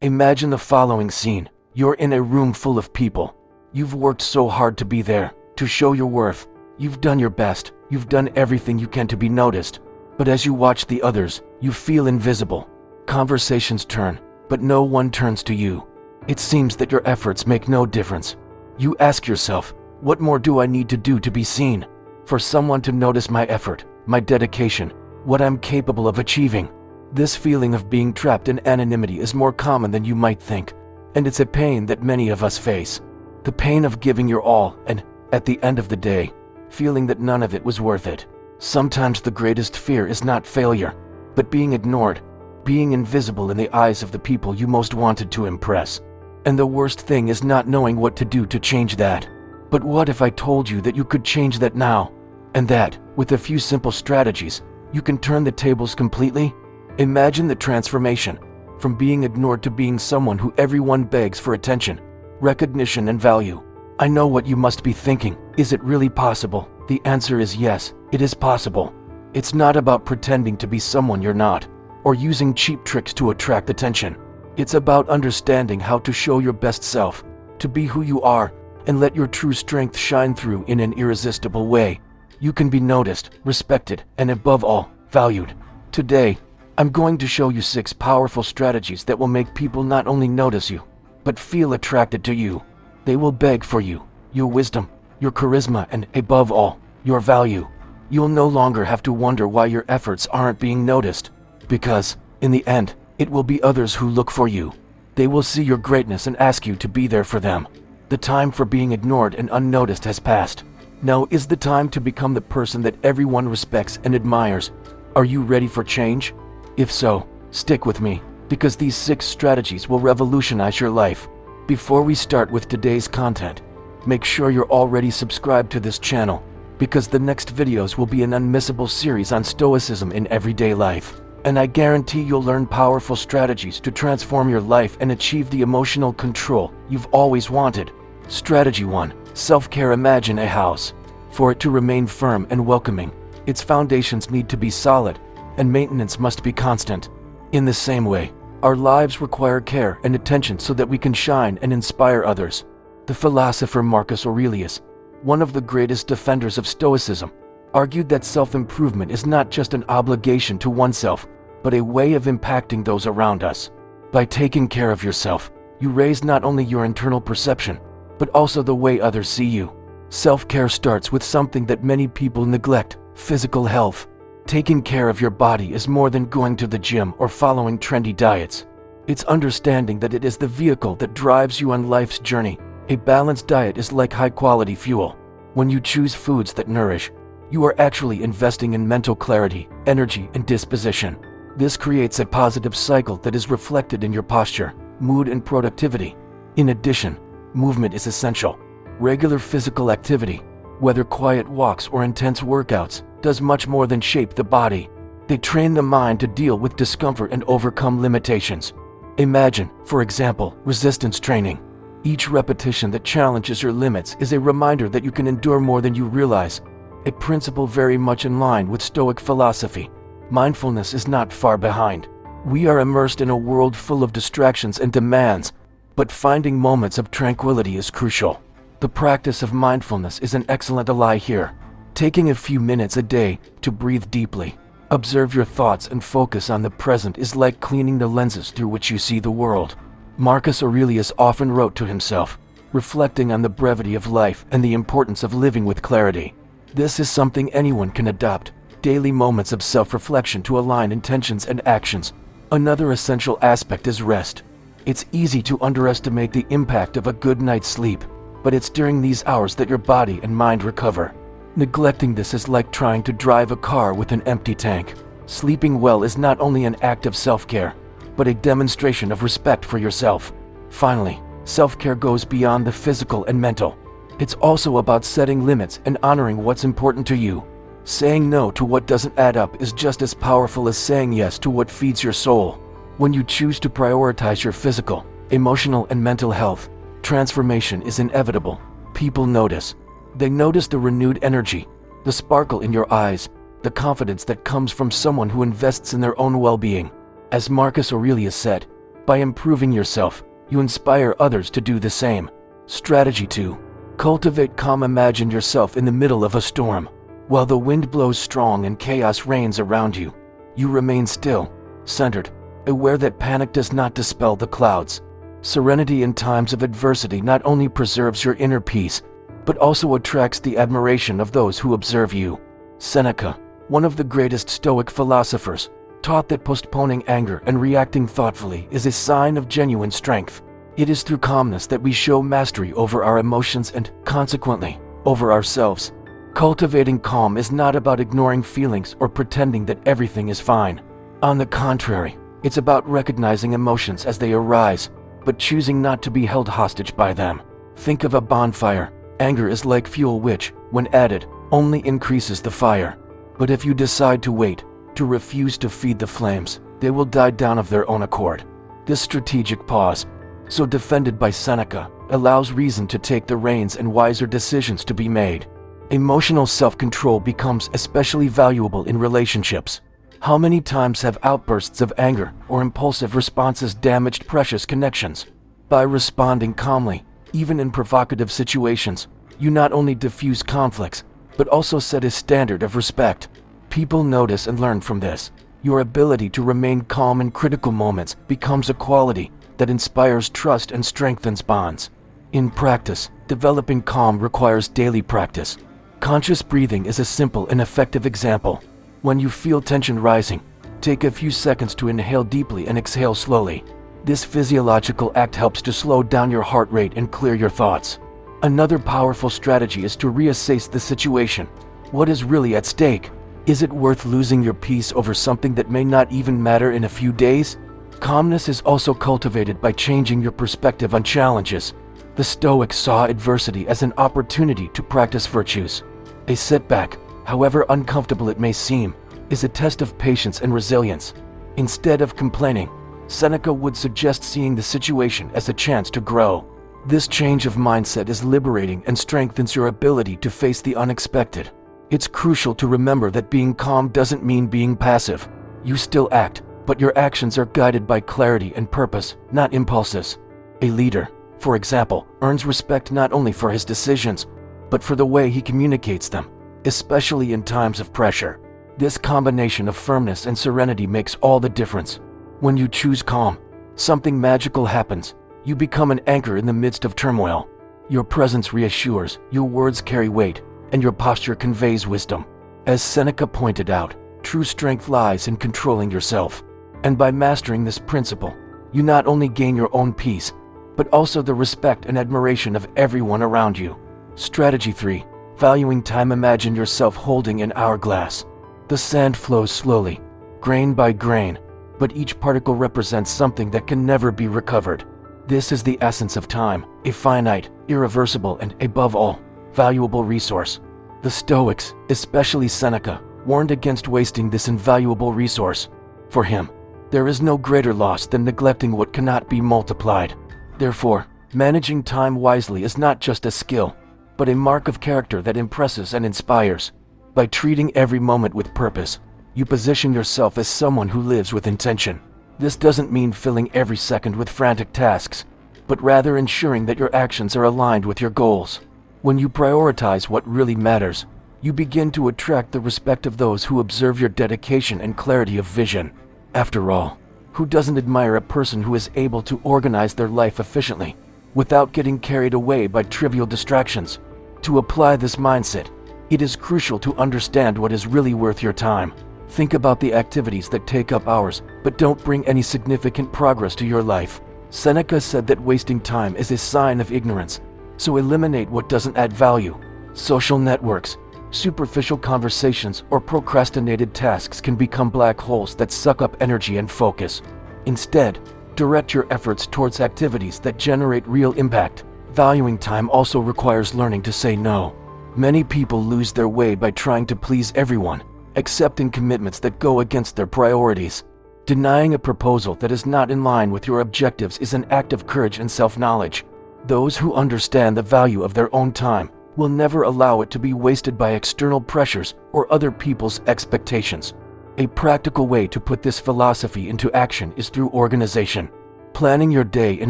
Imagine the following scene. You're in a room full of people. You've worked so hard to be there, to show your worth. You've done your best. You've done everything you can to be noticed. But as you watch the others, you feel invisible. Conversations turn, but no one turns to you. It seems that your efforts make no difference. You ask yourself, what more do I need to do to be seen? For someone to notice my effort, my dedication, what I'm capable of achieving. This feeling of being trapped in anonymity is more common than you might think, and it's a pain that many of us face. The pain of giving your all and, at the end of the day, feeling that none of it was worth it. Sometimes the greatest fear is not failure, but being ignored, being invisible in the eyes of the people you most wanted to impress. And the worst thing is not knowing what to do to change that. But what if I told you that you could change that now? And that, with a few simple strategies, you can turn the tables completely? Imagine the transformation, from being ignored to being someone who everyone begs for attention, recognition, and value. I know what you must be thinking. Is it really possible? The answer is yes, it is possible. It's not about pretending to be someone you're not, or using cheap tricks to attract attention. It's about understanding how to show your best self, to be who you are, and let your true strength shine through in an irresistible way. You can be noticed, respected, and above all, valued. Today, I'm going to show you 6 powerful strategies that will make people not only notice you, but feel attracted to you. They will beg for you, your wisdom, your charisma, and, above all, your value. You'll no longer have to wonder why your efforts aren't being noticed, because, in the end, it will be others who look for you. They will see your greatness and ask you to be there for them. The time for being ignored and unnoticed has passed. Now is the time to become the person that everyone respects and admires. Are you ready for change? If so, stick with me, because these 6 strategies will revolutionize your life. Before we start with today's content, make sure you're already subscribed to this channel, because the next videos will be an unmissable series on Stoicism in everyday life. And I guarantee you'll learn powerful strategies to transform your life and achieve the emotional control you've always wanted. Strategy 1. Self-care. Imagine a house. For it to remain firm and welcoming, its foundations need to be solid, and maintenance must be constant. In the same way, our lives require care and attention so that we can shine and inspire others. The philosopher Marcus Aurelius, one of the greatest defenders of Stoicism, argued that self-improvement is not just an obligation to oneself, but a way of impacting those around us. By taking care of yourself, you raise not only your internal perception, but also the way others see you. Self-care starts with something that many people neglect: physical health. Taking care of your body is more than going to the gym or following trendy diets. It's understanding that it is the vehicle that drives you on life's journey. A balanced diet is like high-quality fuel. When you choose foods that nourish, you are actually investing in mental clarity, energy, and disposition. This creates a positive cycle that is reflected in your posture, mood, and productivity. In addition, movement is essential. Regular physical activity, whether quiet walks or intense workouts, does much more than shape the body. They train the mind to deal with discomfort and overcome limitations. Imagine, for example, resistance training. Each repetition that challenges your limits is a reminder that you can endure more than you realize, a principle very much in line with Stoic philosophy. Mindfulness is not far behind. We are immersed in a world full of distractions and demands, but finding moments of tranquility is crucial. The practice of mindfulness is an excellent ally here. Taking a few minutes a day to breathe deeply, observe your thoughts, and focus on the present is like cleaning the lenses through which you see the world. Marcus Aurelius often wrote to himself, reflecting on the brevity of life and the importance of living with clarity. This is something anyone can adopt: daily moments of self-reflection to align intentions and actions. Another essential aspect is rest. It's easy to underestimate the impact of a good night's sleep, but it's during these hours that your body and mind recover. Neglecting this is like trying to drive a car with an empty tank. Sleeping well is not only an act of self-care, but a demonstration of respect for yourself. Finally, self-care goes beyond the physical and mental. It's also about setting limits and honoring what's important to you. Saying no to what doesn't add up is just as powerful as saying yes to what feeds your soul. When you choose to prioritize your physical, emotional, and mental health, transformation is inevitable. People notice. They notice the renewed energy, the sparkle in your eyes, the confidence that comes from someone who invests in their own well-being. As Marcus Aurelius said, By improving yourself, you inspire others to do the same. Strategy 2. Cultivate calm. Imagine yourself in the middle of a storm. While the wind blows strong and chaos reigns around you, you remain still, centered, aware that panic does not dispel the clouds. Serenity in times of adversity not only preserves your inner peace, but also attracts the admiration of those who observe you. Seneca, one of the greatest Stoic philosophers, taught that postponing anger and reacting thoughtfully is a sign of genuine strength. It is through calmness that we show mastery over our emotions and, consequently, over ourselves. Cultivating calm is not about ignoring feelings or pretending that everything is fine. On the contrary, it's about recognizing emotions as they arise, but choosing not to be held hostage by them. Think of a bonfire. Anger is like fuel which, when added, only increases the fire. But if you decide to wait, to refuse to feed the flames, they will die down of their own accord. This strategic pause, so defended by Seneca, allows reason to take the reins and wiser decisions to be made. Emotional self-control becomes especially valuable in relationships. How many times have outbursts of anger or impulsive responses damaged precious connections? By responding calmly, even in provocative situations, you not only diffuse conflicts, but also set a standard of respect. People notice and learn from this. Your ability to remain calm in critical moments becomes a quality that inspires trust and strengthens bonds. In practice, developing calm requires daily practice. Conscious breathing is a simple and effective example. When you feel tension rising, take a few seconds to inhale deeply and exhale slowly. This physiological act helps to slow down your heart rate and clear your thoughts. Another powerful strategy is to reassess the situation. What is really at stake? Is it worth losing your peace over something that may not even matter in a few days? Calmness is also cultivated by changing your perspective on challenges. The Stoics saw adversity as an opportunity to practice virtues. A setback, however uncomfortable it may seem, is a test of patience and resilience. Instead of complaining, Seneca would suggest seeing the situation as a chance to grow. This change of mindset is liberating and strengthens your ability to face the unexpected. It's crucial to remember that being calm doesn't mean being passive. You still act, but your actions are guided by clarity and purpose, not impulses. A leader, for example, earns respect not only for his decisions, but for the way he communicates them, especially in times of pressure. This combination of firmness and serenity makes all the difference. When you choose calm, something magical happens. You become an anchor in the midst of turmoil. Your presence reassures, your words carry weight, and your posture conveys wisdom. As Seneca pointed out, true strength lies in controlling yourself. And by mastering this principle, you not only gain your own peace, but also the respect and admiration of everyone around you. Strategy 3. Valuing time. Imagine yourself holding an hourglass. The sand flows slowly, grain by grain, but each particle represents something that can never be recovered. This is the essence of time, a finite, irreversible, and, above all, valuable resource. The Stoics, especially Seneca, warned against wasting this invaluable resource. For him, there is no greater loss than neglecting what cannot be multiplied. Therefore, managing time wisely is not just a skill, but a mark of character that impresses and inspires. By treating every moment with purpose, you position yourself as someone who lives with intention. This doesn't mean filling every second with frantic tasks, but rather ensuring that your actions are aligned with your goals. When you prioritize what really matters, you begin to attract the respect of those who observe your dedication and clarity of vision. After all, who doesn't admire a person who is able to organize their life efficiently, without getting carried away by trivial distractions? To apply this mindset, it is crucial to understand what is really worth your time. Think about the activities that take up hours but don't bring any significant progress to your life. Seneca said that wasting time is a sign of ignorance, so eliminate what doesn't add value. Social networks, superficial conversations, or procrastinated tasks can become black holes that suck up energy and focus. Instead, direct your efforts towards activities that generate real impact. Valuing time also requires learning to say no. Many people lose their way by trying to please everyone, accepting commitments that go against their priorities. Denying a proposal that is not in line with your objectives is an act of courage and self-knowledge. Those who understand the value of their own time will never allow it to be wasted by external pressures or other people's expectations. A practical way to put this philosophy into action is through organization. Planning your day in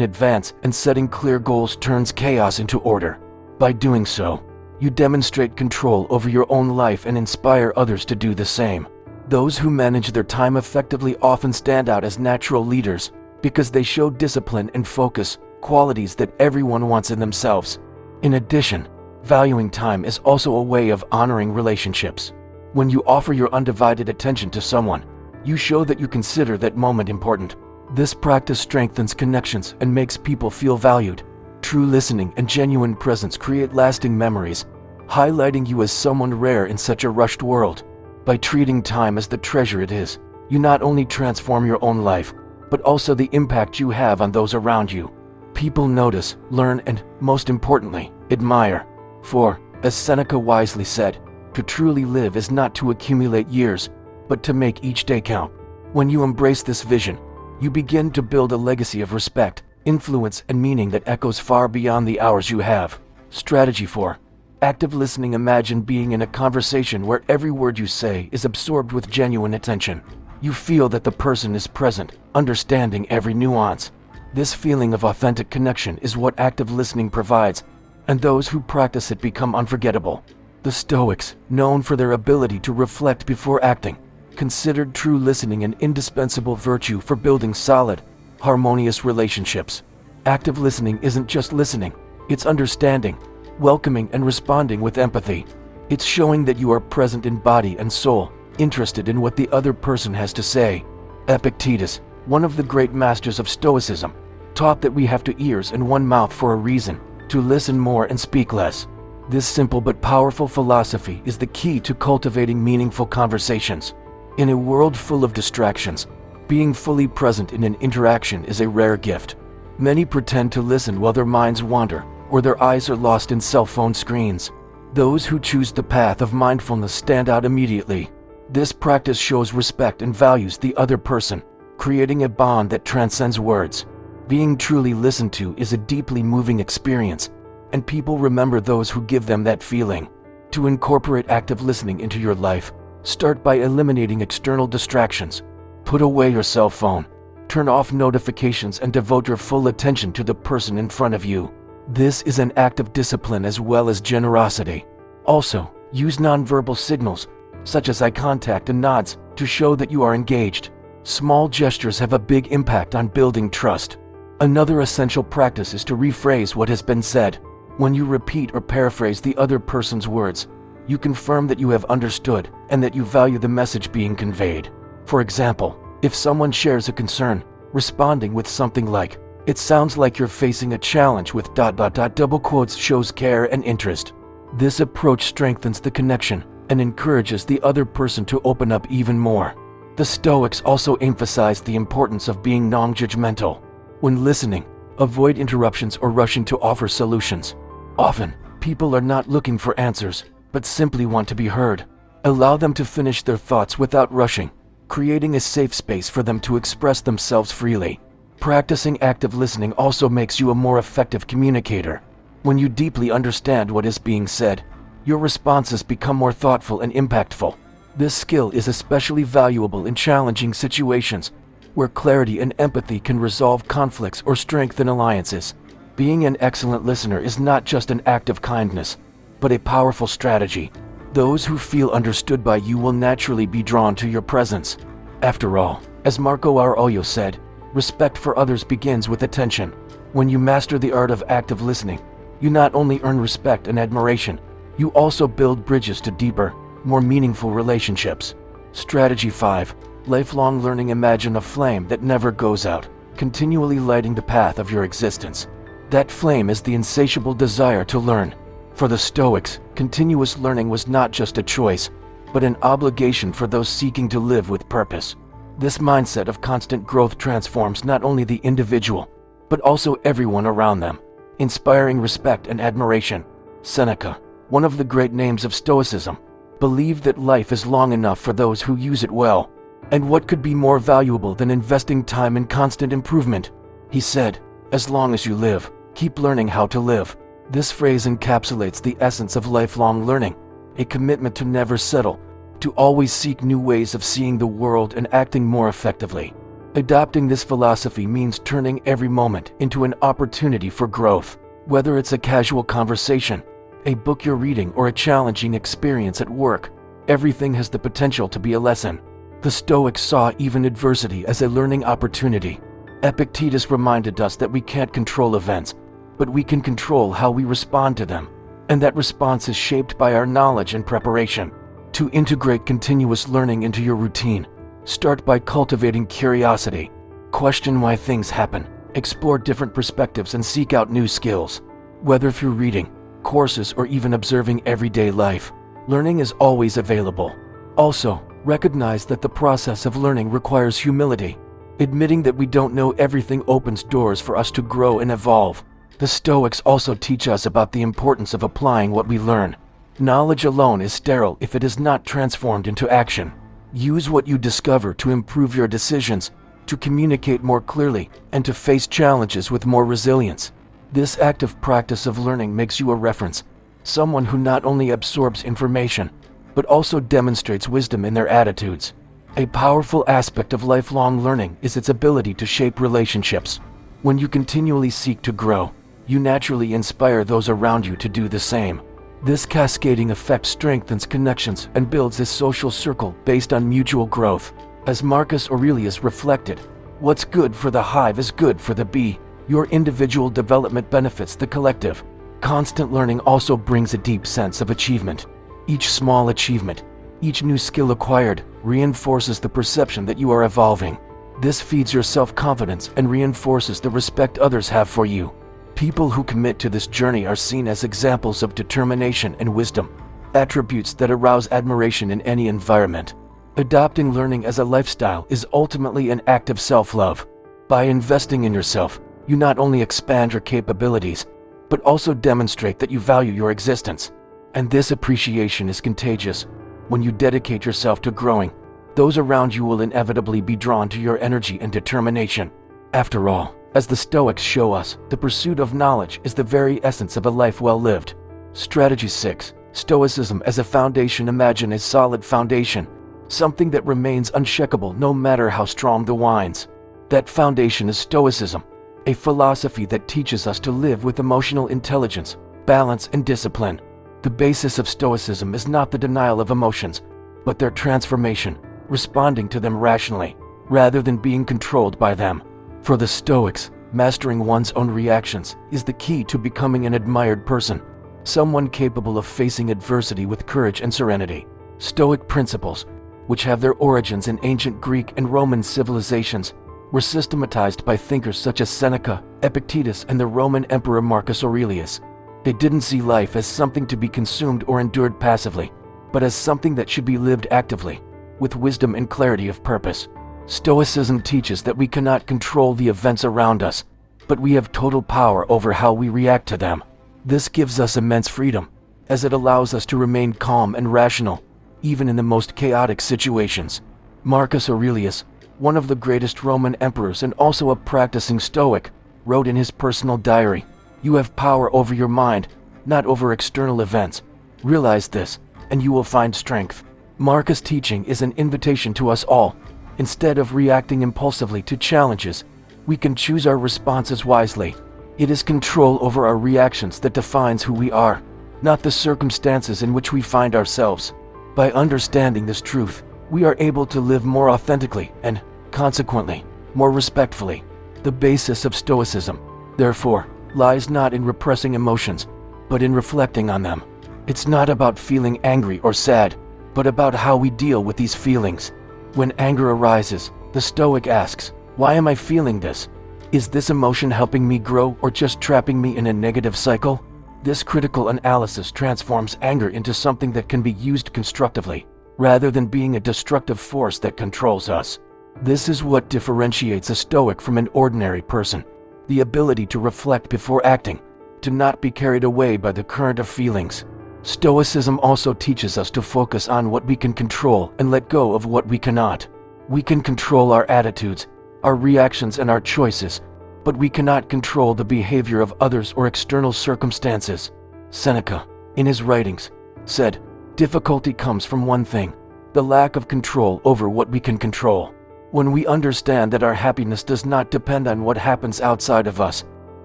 advance and setting clear goals turns chaos into order. By doing so, you demonstrate control over your own life and inspire others to do the same. Those who manage their time effectively often stand out as natural leaders because they show discipline and focus, qualities that everyone wants in themselves. In addition, valuing time is also a way of honoring relationships. When you offer your undivided attention to someone, you show that you consider that moment important. This practice strengthens connections and makes people feel valued. True listening and genuine presence create lasting memories, highlighting you as someone rare in such a rushed world. By treating time as the treasure it is, you not only transform your own life, but also the impact you have on those around you. People notice, learn, and, most importantly, admire. For, as Seneca wisely said, to truly live is not to accumulate years, but to make each day count. When you embrace this vision, you begin to build a legacy of respect, influence, and meaning that echoes far beyond the hours you have. Strategy 4. Active listening. Imagine being in a conversation where every word you say is absorbed with genuine attention. You feel that the person is present, understanding every nuance. This feeling of authentic connection is what active listening provides, and those who practice it become unforgettable. The Stoics, known for their ability to reflect before acting, considered true listening an indispensable virtue for building solid, harmonious relationships. Active listening isn't just listening, it's understanding, welcoming, and responding with empathy. It's showing that you are present in body and soul, interested in what the other person has to say. Epictetus, one of the great masters of Stoicism, taught that we have two ears and one mouth for a reason, to listen more and speak less. This simple but powerful philosophy is the key to cultivating meaningful conversations. In a world full of distractions, being fully present in an interaction is a rare gift. Many pretend to listen while their minds wander, or their eyes are lost in cell phone screens. Those who choose the path of mindfulness stand out immediately. This practice shows respect and values the other person, creating a bond that transcends words. Being truly listened to is a deeply moving experience, and people remember those who give them that feeling. To incorporate active listening into your life, start by eliminating external distractions. Put away your cell phone, turn off notifications, and devote your full attention to the person in front of you. This is an act of discipline as well as generosity. Also, use nonverbal signals, such as eye contact and nods, to show that you are engaged. Small gestures have a big impact on building trust. Another essential practice is to rephrase what has been said. When you repeat or paraphrase the other person's words, you confirm that you have understood and that you value the message being conveyed. For example, if someone shares a concern, responding with something like, "It sounds like you're facing a challenge with ... double quotes shows care and interest. This approach strengthens the connection and encourages the other person to open up even more. The Stoics also emphasize the importance of being non-judgmental. When listening, avoid interruptions or rushing to offer solutions. Often, people are not looking for answers, but simply want to be heard. Allow them to finish their thoughts without rushing, creating a safe space for them to express themselves freely. Practicing active listening also makes you a more effective communicator. When you deeply understand what is being said, your responses become more thoughtful and impactful. This skill is especially valuable in challenging situations, where clarity and empathy can resolve conflicts or strengthen alliances. Being an excellent listener is not just an act of kindness, but a powerful strategy. Those who feel understood by you will naturally be drawn to your presence. After all, as Marco Aurelio said, respect for others begins with attention. When you master the art of active listening, you not only earn respect and admiration, you also build bridges to deeper, more meaningful relationships. Strategy 5. Lifelong learning. Imagine a flame that never goes out, continually lighting the path of your existence. That flame is the insatiable desire to learn. For the Stoics, continuous learning was not just a choice, but an obligation for those seeking to live with purpose. This mindset of constant growth transforms not only the individual, but also everyone around them, inspiring respect and admiration. Seneca, one of the great names of Stoicism, believed that life is long enough for those who use it well. And what could be more valuable than investing time in constant improvement? He said, "As long as you live, keep learning how to live." This phrase encapsulates the essence of lifelong learning, a commitment to never settle, to always seek new ways of seeing the world and acting more effectively. Adopting this philosophy means turning every moment into an opportunity for growth. Whether it's a casual conversation, a book you're reading, or a challenging experience at work, everything has the potential to be a lesson. The Stoics saw even adversity as a learning opportunity. Epictetus reminded us that we can't control events, but we can control how we respond to them, and that response is shaped by our knowledge and preparation. To integrate continuous learning into your routine, start by cultivating curiosity. Question why things happen, explore different perspectives, and seek out new skills. Whether through reading, courses, or even observing everyday life, learning is always available. Also, recognize that the process of learning requires humility. Admitting that we don't know everything opens doors for us to grow and evolve. The Stoics also teach us about the importance of applying what we learn. Knowledge alone is sterile if it is not transformed into action. Use what you discover to improve your decisions, to communicate more clearly, and to face challenges with more resilience. This active practice of learning makes you a reference, someone who not only absorbs information, but also demonstrates wisdom in their attitudes. A powerful aspect of lifelong learning is its ability to shape relationships. When you continually seek to grow, you naturally inspire those around you to do the same. This cascading effect strengthens connections and builds a social circle based on mutual growth. As Marcus Aurelius reflected, "What's good for the hive is good for the bee." Your individual development benefits the collective. Constant learning also brings a deep sense of achievement. Each small achievement, each new skill acquired, reinforces the perception that you are evolving. This feeds your self-confidence and reinforces the respect others have for you. People who commit to this journey are seen as examples of determination and wisdom, attributes that arouse admiration in any environment. Adopting learning as a lifestyle is ultimately an act of self-love. By investing in yourself, you not only expand your capabilities, but also demonstrate that you value your existence. And this appreciation is contagious. When you dedicate yourself to growing, those around you will inevitably be drawn to your energy and determination. After all, as the Stoics show us, the pursuit of knowledge is the very essence of a life well lived. Strategy 6. Stoicism as a foundation. Imagine a solid foundation, something that remains unshakable no matter how strong the winds. That foundation is Stoicism, a philosophy that teaches us to live with emotional intelligence, balance, and discipline. The basis of Stoicism is not the denial of emotions, but their transformation, responding to them rationally, rather than being controlled by them. For the Stoics, mastering one's own reactions is the key to becoming an admired person, someone capable of facing adversity with courage and serenity. Stoic principles, which have their origins in ancient Greek and Roman civilizations, were systematized by thinkers such as Seneca, Epictetus, and the Roman Emperor Marcus Aurelius. They didn't see life as something to be consumed or endured passively, but as something that should be lived actively, with wisdom and clarity of purpose. Stoicism teaches that we cannot control the events around us, but we have total power over how we react to them. This gives us immense freedom, as it allows us to remain calm and rational, even in the most chaotic situations. Marcus Aurelius, one of the greatest Roman emperors and also a practicing Stoic, wrote in his personal diary, "You have power over your mind, not over external events. Realize this, and you will find strength." Marcus' teaching is an invitation to us all. Instead of reacting impulsively to challenges, we can choose our responses wisely. It is control over our reactions that defines who we are, not the circumstances in which we find ourselves. By understanding this truth, we are able to live more authentically and, consequently, more respectfully. The basis of Stoicism, therefore, lies not in repressing emotions, but in reflecting on them. It's not about feeling angry or sad, but about how we deal with these feelings. When anger arises, the Stoic asks, "Why am I feeling this? Is this emotion helping me grow or just trapping me in a negative cycle?" This critical analysis transforms anger into something that can be used constructively, rather than being a destructive force that controls us. This is what differentiates a Stoic from an ordinary person: the ability to reflect before acting, to not be carried away by the current of feelings. Stoicism also teaches us to focus on what we can control and let go of what we cannot. We can control our attitudes, our reactions, and our choices, but we cannot control the behavior of others or external circumstances. Seneca, in his writings, said, "Difficulty comes from one thing: the lack of control over what we can control." When we understand that our happiness does not depend on what happens outside of us,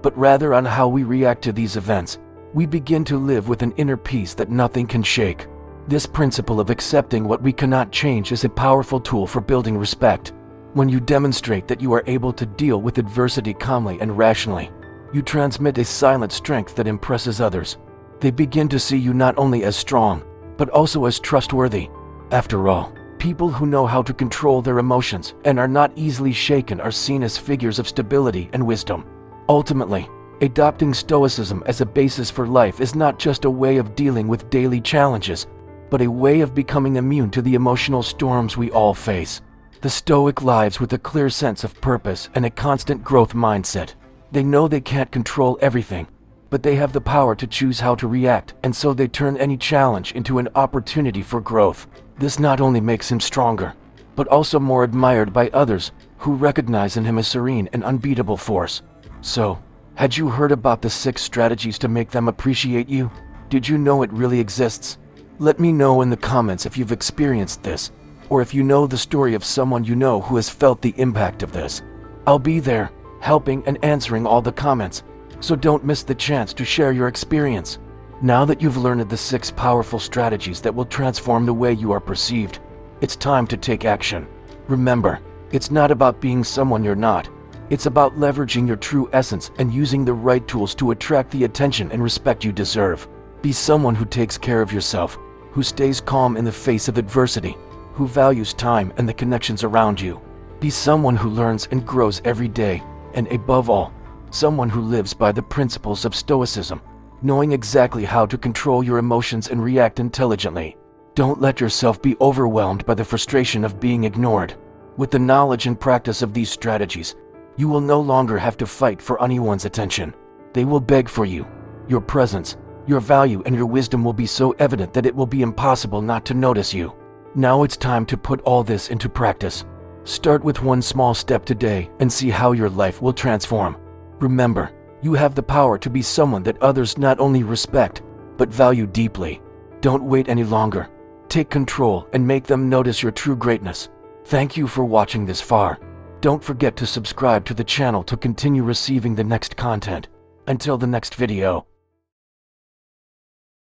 but rather on how we react to these events, we begin to live with an inner peace that nothing can shake. This principle of accepting what we cannot change is a powerful tool for building respect. When you demonstrate that you are able to deal with adversity calmly and rationally, you transmit a silent strength that impresses others. They begin to see you not only as strong, but also as trustworthy. After all, people who know how to control their emotions and are not easily shaken are seen as figures of stability and wisdom. Ultimately, adopting Stoicism as a basis for life is not just a way of dealing with daily challenges, but a way of becoming immune to the emotional storms we all face. The Stoic lives with a clear sense of purpose and a constant growth mindset. They know they can't control everything, but they have the power to choose how to react, and so they turn any challenge into an opportunity for growth. This not only makes him stronger, but also more admired by others who recognize in him a serene and unbeatable force. So, had you heard about the 6 strategies to make them appreciate you? Did you know it really exists? Let me know in the comments if you've experienced this, or if you know the story of someone you know who has felt the impact of this. I'll be there, helping and answering all the comments, so don't miss the chance to share your experience. Now that you've learned the 6 powerful strategies that will transform the way you are perceived, it's time to take action. Remember, it's not about being someone you're not. It's about leveraging your true essence and using the right tools to attract the attention and respect you deserve. Be someone who takes care of yourself, who stays calm in the face of adversity, who values time and the connections around you. Be someone who learns and grows every day, and above all, someone who lives by the principles of Stoicism, knowing exactly how to control your emotions and react intelligently. Don't let yourself be overwhelmed by the frustration of being ignored. With the knowledge and practice of these strategies, you will no longer have to fight for anyone's attention. They will beg for you. Your presence, your value, and your wisdom will be so evident that it will be impossible not to notice you. Now it's time to put all this into practice. Start with one small step today and see how your life will transform. Remember, you have the power to be someone that others not only respect, but value deeply. Don't wait any longer. Take control and make them notice your true greatness. Thank you for watching this far. Don't forget to subscribe to the channel to continue receiving the next content. Until the next video.